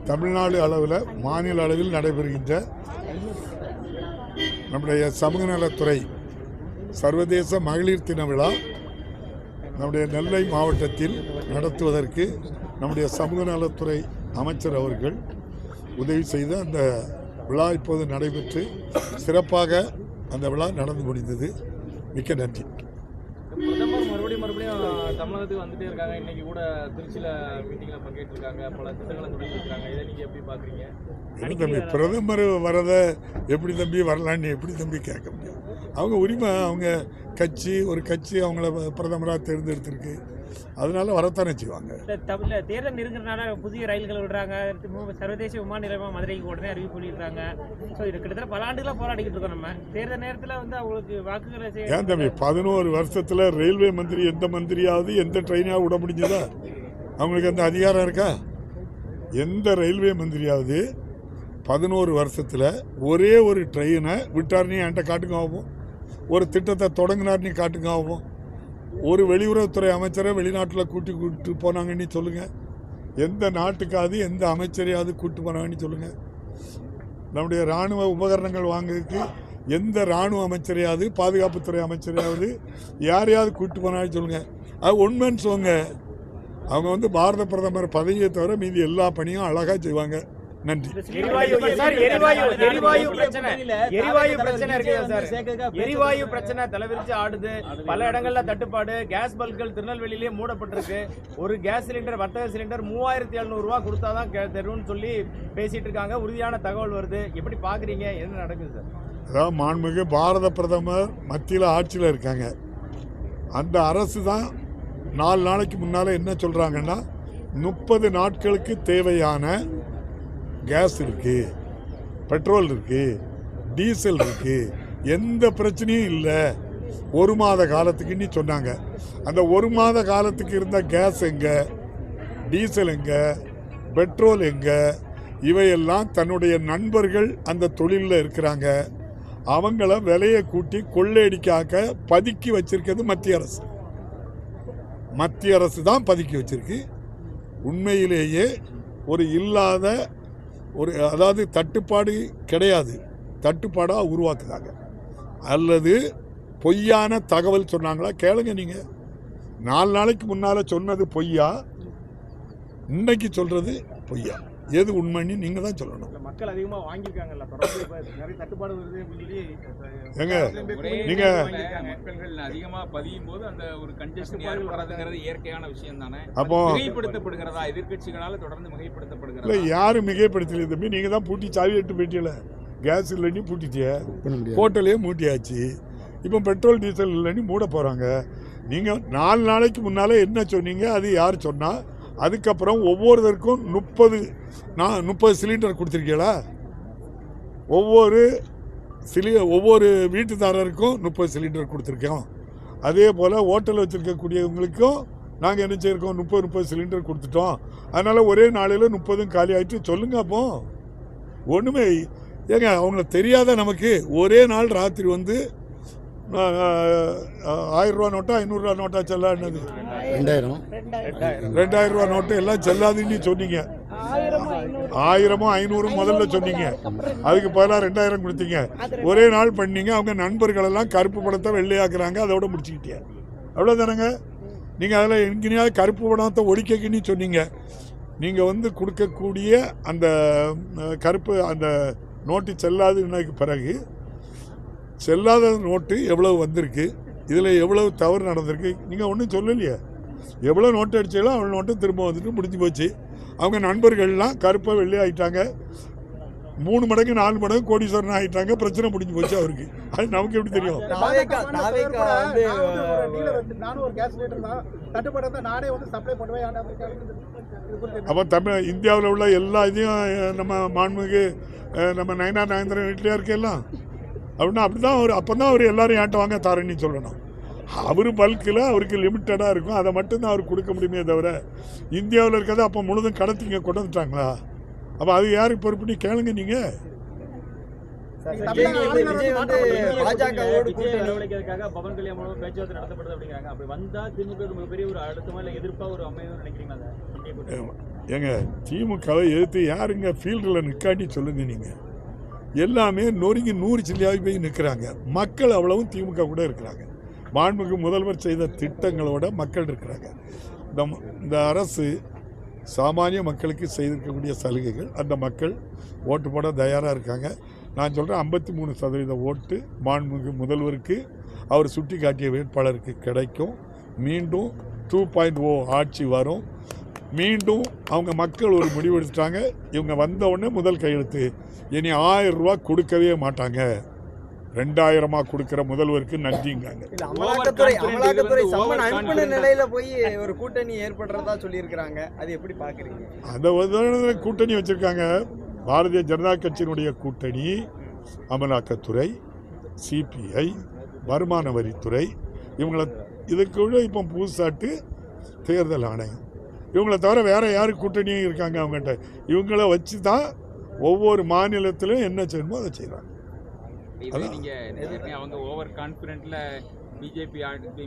தமிழ்நாடு அளவில் மாநில அளவில் நடைபெறுகின்ற நம்முடைய சமூக நலத்துறை சர்வதேச மகளிர் தின விழா நம்முடைய நெல்லை மாவட்டத்தில் நடத்துவதற்கு நம்முடைய சமூக நலத்துறை அமைச்சர் அவர்கள் உதவி செய்து அந்த விழா இப்போது நடைபெற்று சிறப்பாக அந்த விழா நடந்து முடிந்தது. மிக்க நன்றி. பிரதமர் மறுபடியும் தமிழகத்துக்கு வந்துட்டே இருக்காங்க. இன்னைக்கு கூட திருச்சியில் மீட்டிங்கில் பங்கேற்றிருக்காங்க. பல திட்டங்களை தொடங்கி இருக்காங்க. இதை நீங்கள் எப்படி பார்க்குறீங்க? தம்பி, பிரதமர் வரதை எப்படி தம்பி வரலான்னு எப்படி தம்பி கேட்க முடியும்? அவங்க உரிமை, அவங்க ஒரு கட்சி அவங்கள பிரதமராக தேர்ந்தெடுத்திருக்கு, அதனால வரத்தானே செய்வாங்க. தேர்தல் நெருங்குறதுனால புதிய ரயில்கள் விடுறாங்க, சர்வதேச விமான நிலையமாக மதுரைக்கு உடனே அறிவிப்பு பண்ணியிருக்காங்க. ஸோ இது கிட்டத்தட்ட பல ஆண்டுகளாக போராடிக்கிட்டு இருக்கோம். நம்ம தேர்தல் நேரத்தில் அவங்களுக்கு வாக்குகளை ஏன் தம்பி 11 வருஷத்தில் ரயில்வே மந்திரி எந்த மந்திரியாவது எந்த ட்ரெயினாக விட முடிஞ்சதா? அவங்களுக்கு அந்த அதிகாரம் இருக்கா? எந்த ரயில்வே மந்திரியாவது 11 வருஷத்தில் ஒரே ஒரு ட்ரெயினை விட்டார்னு என்கிட்ட காட்டுங்க ஆகும், ஒரு திட்டத்தை தொடங்கினார்னு காட்டுங்க ஆகும், ஒரு வெளியுறவுத்துறை அமைச்சரை வெளிநாட்டில் கூட்டு போனாங்கன்னு சொல்லுங்கள். எந்த நாட்டுக்காவது எந்த அமைச்சரையாவது கூட்டு போனாங்கன்னு சொல்லுங்கள். நம்முடைய இராணுவ உபகரணங்கள் வாங்குறதுக்கு எந்த இராணுவ அமைச்சரையாவது பாதுகாப்புத்துறை அமைச்சரையாவது யாரையாவது கூட்டு போனாலும் சொல்லுங்கள். அது உண்மைன்னு சொல்லுங்க. அவங்க பாரத பிரதமர் பதவியை தவிர மீதி எல்லா பணியும் அழகாக செய்வாங்க. நன்றி. எரிவாயு பிரச்சனை தலைவிரிச்சு ஆடுது. பல இடங்கள்ல தட்டுப்பாடு. கேஸ் பல்கள் திருநெல்வேலியிலே மூடப்பட்டிருக்கு. ஒரு கேஸ் சிலிண்டர், வர்த்தக சிலிண்டர் 3700 ரூபா கொடுத்தாதான் தரும்னு சொல்லி பேசிட்டு இருக்காங்க. உறுதியான தகவல் வருது. எப்படி பாக்குறீங்க? என்ன நடக்குது சார்? அதாவது மாண்புமிகு பாரத பிரதமர் மத்தியில் ஆட்சியில் இருக்காங்க. அந்த அரசு தான் 4 நாளைக்கு முன்னால் என்ன சொல்கிறாங்கன்னா 30 நாட்களுக்கு தேவையான கேஸ் இருக்குது, பெட்ரோல் இருக்குது, டீசல் இருக்குது, எந்த பிரச்சனையும் இல்லை, 1 மாத காலத்துக்குன்னு சொன்னாங்க. அந்த 1 மாத காலத்துக்கு இருந்த கேஸ் எங்கே, டீசல் எங்கே, பெட்ரோல் எங்கே? இவையெல்லாம் தன்னுடைய நண்பர்கள் அந்த தொழிலில் இருக்கிறாங்க, அவங்கள விலையை கூட்டி கொள்ளையடிக்காக பதுக்கி வச்சிருக்கிறது மத்திய அரசு தான் பதுக்கி வச்சிருக்கு. உண்மையிலேயே இல்லாத அதாவது தட்டுப்பாடு கிடையாது, தட்டுப்பாடாக உருவாக்குறாங்க. அல்லது பொய்யான தகவல் சொன்னாங்களா? கேளுங்க. நீங்கள் 4 நாளைக்கு முன்னால் சொன்னது பொய்யா, இன்னைக்கு சொல்கிறது பொய்யா? எது உண்மைன்னு நீங்க தான் சொல்லணும். மக்கள் அதிகமா வாங்கிருக்காங்கல்ல, நிறைய தட்டுப்பாடு வருது சொல்லி ஏங்க நீங்க மக்கள் அதிகமா பதியும் போது அந்த ஒரு கன்ஜெஷன் ஏற்படுறதுங்கிறது இயற்கையான விஷயம் தானே. அப்போ மிகைப்படுத்தப்படுகிறதா? எதிர்கட்சிகளால தொடர்ந்து மிகைப்படுத்தப்படுகிறதா? இல்லை, யாரும் மிகைப்படுத்தல தம்பி. நீங்க தான் பூட்டி சாவி எட்டு போயிட்டீல. கேஸ் இல்லைன்னு பூட்டிட்டிய, ஹோட்டலே மூட்டியாச்சு. இப்போ பெட்ரோல் டீசல் இல்லைன்னு மூட போறாங்க. நீங்க 4 நாளைக்கு முன்னால என்ன சொன்னீங்க? அது யார் சொன்னா? அதுக்கப்புறம் ஒவ்வொருத்தருக்கும் 30 சிலிண்டர் கொடுத்துருக்கீங்களா? ஒவ்வொரு வீட்டுதாரருக்கும் 30 சிலிண்டர் கொடுத்துருக்கோம். அதே போல் ஹோட்டல் வச்சுருக்கக்கூடியவங்களுக்கும் நாங்கள் என்ன செய்யிருக்கோம்? 30 சிலிண்டர் கொடுத்துட்டோம். அதனால் ஒரே நாளையில் 30 காலி ஆகிட்டு சொல்லுங்க. அப்போ ஒன்றுமே ஏங்க அவங்களுக்கு தெரியாத நமக்கு ஒரே நாள் ராத்திரி 1000 ரூபா நோட்டா 500 ரூபா நோட்டா செல்லாது, 2000 ரூபா நோட்டு எல்லாம் செல்லாதுன்னு சொன்னீங்க. 1000 500 முதல்ல சொன்னீங்க, அதுக்கு பதிலாக 2000 கொடுத்தீங்க. ஒரே நாள் பண்ணீங்க. அவங்க நண்பர்களெல்லாம் கருப்பு படத்தை வெள்ளையாக்குறாங்க, அதோட முடிச்சுக்கிட்டே. அவ்வளோதானங்க. நீங்கள் அதில் எங்கேயாவது கருப்பு படத்தை ஒழிக்கன்னு சொன்னீங்க. நீங்கள் கொடுக்கக்கூடிய அந்த கருப்பு அந்த நோட்டு செல்லாதுன்னதுக்கு பிறகு செல்லாத நோட்டு எவ்வளவு வந்திருக்கு, இதில் எவ்வளவு தவறு நடந்திருக்கு நீங்கள் ஒன்றும் சொல்லலையே. எவ்வளோ நோட்டு அடிச்சாலும் அவ்வளோ நோட்டு திரும்ப வந்துட்டு முடிஞ்சு போச்சு. அவங்க நண்பர்கள்லாம் கருப்பாக வெள்ளை ஆகிட்டாங்க. 3 மடங்கு 4 மடங்கு கோடீஸ்வரன் ஆகிட்டாங்க. பிரச்சனை முடிஞ்சு போச்சு அவருக்கு. அது நமக்கு எப்படி தெரியும்? அப்போ இந்தியாவில் உள்ள எல்லா இதையும் நம்ம மாண்புமிகு நம்ம நயனா நாகேந்திரன் வீட்டிலையா இருக்கெல்லாம் அப்படின்னா அப்படிதான் அப்போ தான் அவர் எல்லாரும் ஏன்ட்ட வாங்க தரேன்னு சொல்லணும். அவர் பல்கில் அவருக்கு லிமிட்டடாக இருக்கும், அதை மட்டும்தான் அவர் கொடுக்க முடியுமே தவிர இந்தியாவில் இருக்கிறத அப்போ முழுதும் கடத்திங்க கொண்டு வந்துட்டாங்களா? அப்போ அது யாருக்கு பொறுப்புன்னு கேளுங்க. நீங்கள் பவன் கல்யாண் மூலம் பேச்சுவார்த்தை நடத்தப்படுது அப்படிங்கிறாங்க. அப்படி வந்தால் திமுக மிகப்பெரிய ஒரு அழுத்தமா இல்லை எதிர்ப்பாக ஒரு அமையும் நினைக்கிறீங்களா? ஏங்க திமுகவை எதிர்த்து யாருங்க ஃபீல்டில் நிற்காட்டி சொல்லுங்க. நீங்கள் எல்லாமே நொறுங்கி 100 சில்லியாகி போய் நிற்கிறாங்க. மக்கள் அவ்வளவும் திமுக கூட இருக்கிறாங்க. மாண்புமிகு முதல்வர் செய்த திட்டங்களோட மக்கள் இருக்கிறாங்க. இந்த அரசு சாமானிய மக்களுக்கு செய்திருக்கக்கூடிய சலுகைகள் அந்த மக்கள் ஓட்டு போட தயாராக இருக்காங்க. நான் சொல்கிறேன் 53% ஓட்டு மாண்புமிகு முதல்வருக்கு அவர் சுட்டி காட்டிய வேட்பாளருக்கு கிடைக்கும். மீண்டும் 2.0 ஆட்சி வரும். மீண்டும் அவங்க மக்கள் ஒரு முடிவு எடுத்துட்டாங்க. இவங்க வந்த உடனே முதல் கையெழுத்து இனி 1000 ரூபா கொடுக்கவே மாட்டாங்க, 2000 கொடுக்கிற முதல்வருக்கு நன்றிங்காங்க. அமலாக்கத்துறை சம்மன் அனுப்பின நிலையில போய் ஒரு கூட்டணி ஏற்படுறதா சொல்லியிருக்கிறாங்க. அது எப்படி பாக்குறீங்க? அதை கூட்டணி வச்சிருக்காங்க. பாரதிய ஜனதா கட்சியினுடைய கூட்டணி அமலாக்கத்துறை, சிபிஐ, வருமான வரித்துறை, இவங்களை இதுக்குள்ள இப்போ புதுசாட்டு தேர்தல் ஆணையம், இவங்களை தவிர வேற யாரு கூட்டணியும் இருக்காங்க அவங்ககிட்ட. இவங்கள வச்சு தான் ஒவ்வொரு மாநிலத்திலும் என்ன செய்யணுமோ அதை செய்கிறாங்க. அவங்க ஓவர் கான்ஃபிடென்ட்ல பிஜேபி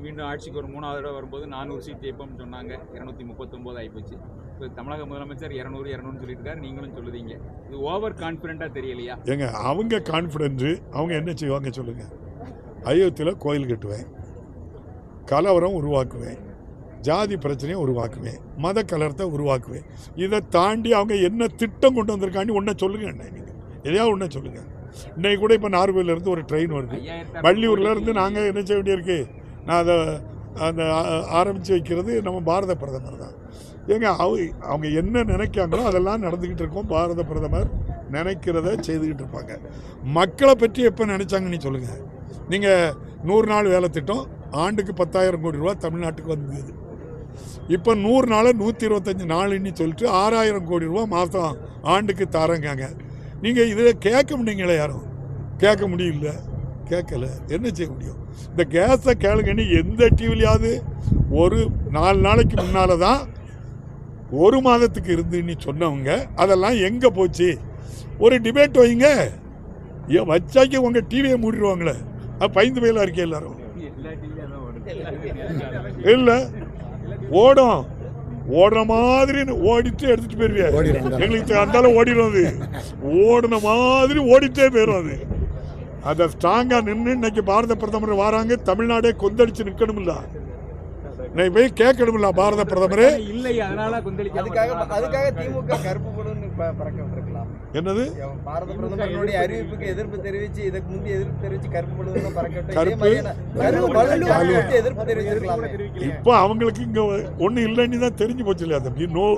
மீண்டும் ஆட்சிக்கு ஒரு 3வது தடவை வரும்போது 400 சீட் ஜெயிப்போம்னு சொன்னாங்க. 239 ஆகிப்போச்சு. இப்போ தமிழக முதலமைச்சர் 200 சொல்லியிருக்காரு, நீங்களும் சொல்லுதீங்க. இது ஓவர் கான்ஃபிடென்ட்டாக தெரியலையா? ஏங்க அவங்க கான்ஃபிடென்ட்டு அவங்க என்ன செய்வாங்க சொல்லுங்க. அயோத்தியில் கோயில் கட்டுவேன், கலவரம் உருவாக்குவேன், ஜாதி பிரச்சனையை உருவாக்குவேன், மத கலரத்தை உருவாக்குவேன். இதை தாண்டி அவங்க என்ன திட்டம் கொண்டு வந்திருக்காண்டி ஒன்றை சொல்லுங்க. நீங்கள் எதையாவது ஒன்றை சொல்லுங்கள். இன்னைக்கு கூட இப்போ நார்வேலேருந்து ஒரு ட்ரெயின் வருது. வள்ளியூர்லேருந்து நாங்கள் என்ன செய்ய வேண்டியிருக்கு, நான் அதை ஆரம்பித்து வைக்கிறது நம்ம பாரத பிரதமர் தான். ஏங்க அவங்க என்ன நினைக்காங்களோ அதெல்லாம் நடந்துக்கிட்டு இருக்கோம். பாரத பிரதமர் நினைக்கிறத செய்துக்கிட்டு இருப்பாங்க. மக்களை பற்றி எப்போ நினைச்சாங்கன்னு சொல்லுங்கள். நீங்கள் 100 நாள் வேலை திட்டம் ஆண்டுக்கு 10,000 கோடி ரூபா தமிழ்நாட்டுக்கு வந்தது. இப்போ 100 நாள் 125 நாள்னு சொல்லிட்டு 6,000 கோடி ரூபா மாதம் ஆண்டுக்கு தரங்காங்க. நீங்கள் இதில் கேட்க முடியுங்களே? யாரும் கேட்க முடியல, கேட்கல, என்ன செய்ய முடியும்? இந்த கேஸை கேளுங்கன்னு எந்த டிவிலையாவது ஒரு 4 நாளைக்கு முன்னால் தான் 1 மாதத்துக்கு இருந்துன்னு சொன்னவங்க அதெல்லாம் எங்கே போச்சு? ஒரு டிபேட் வைங்க. வச்சாக்கி உங்கள் டிவியை மூடிடுவாங்களே. அது பயந்து போயில இருக்கே எல்லாரும். இல்லை ஓடும், ஓடுற மாதிரி ஓடிட்டு எடுத்துட்டு போயிருவேன். எங்களுக்கு அந்தாலும் ஓடிடும். அது ஓடுன மாதிரி ஓடிட்டே போயிடும். அது அதை ஸ்ட்ராங்கா நின்று இன்னைக்கு பாரத பிரதமர் வராங்க. தமிழ்நாடே கொந்தளிச்சு நிற்கணும்ல, இன்னைக்கு போய் கேட்கணும்ல பாரத பிரதமரே இல்லை. அதனால அதுக்காக திமுக கருப்பு பலூன் பறக்க விட்டுருக்கலாம். என்னது? பாரத பிரதமருடைய அறிவிப்புக்கு எதிர்ப்பு தெரிவிச்சு, இதுக்கு முந்தைய எதிர்ப்பு தெரிவிச்சு கருப்பு பலூன் பறக்க எதிர்ப்பு தெரிவிச்சிருக்கலாம். இப்போ அவங்களுக்கு இங்க ஒண்ணு இல்லைன்னு தான் தெரிஞ்சு போச்சு இல்லையா தம்பி? நோ,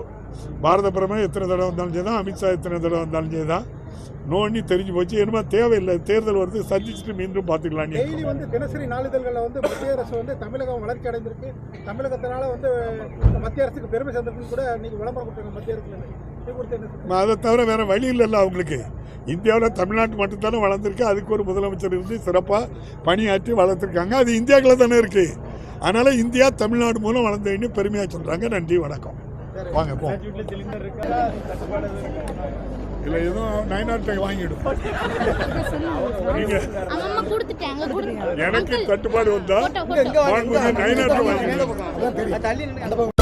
பாரத பிரதமர் எத்தனை தடவை வந்தாலும் செய்தான், அமித்ஷா எத்தனை தடவை வந்தாலும் செய்தான், நோன்னு தெரிஞ்சு போச்சு. என்னமா தேவையில்லை, தேர்தல் வருது, சந்திச்சுட்டு மீண்டும் பார்த்துக்கலாம். டெய்லி தினசரி நாளிதழ்களில் மத்திய அரசு தமிழகம் வளர்ச்சி அடைந்திருக்கு, தமிழகத்தினால மத்திய அரசுக்கு பெருமை சேர்ந்திருக்குன்னு கூட நீங்க விளம்பரம் கொடுத்தாங்க மத்திய அரசு. அதை தவிர வேற வழி இல்லைல்ல அவங்களுக்கு. இந்தியாவில் தமிழ்நாட்டு மட்டும்தானே வளர்ந்துருக்கு. அதுக்கு ஒரு முதலமைச்சர் இருந்து சிறப்பாக பணியாற்றி வளர்த்துருக்காங்க. அது இந்தியாவில் தானே இருக்கு. அதனால இந்தியா தமிழ்நாடு மூலம் வளர்ந்தேன்னு பெருமையாக சொல்றாங்க. நன்றி, வணக்கம். வாங்க போ. இல்லை எதுவும் 905 வாங்கிடும். எனக்கு தட்டுப்பாடு வந்தா 905 வாங்கிடும்.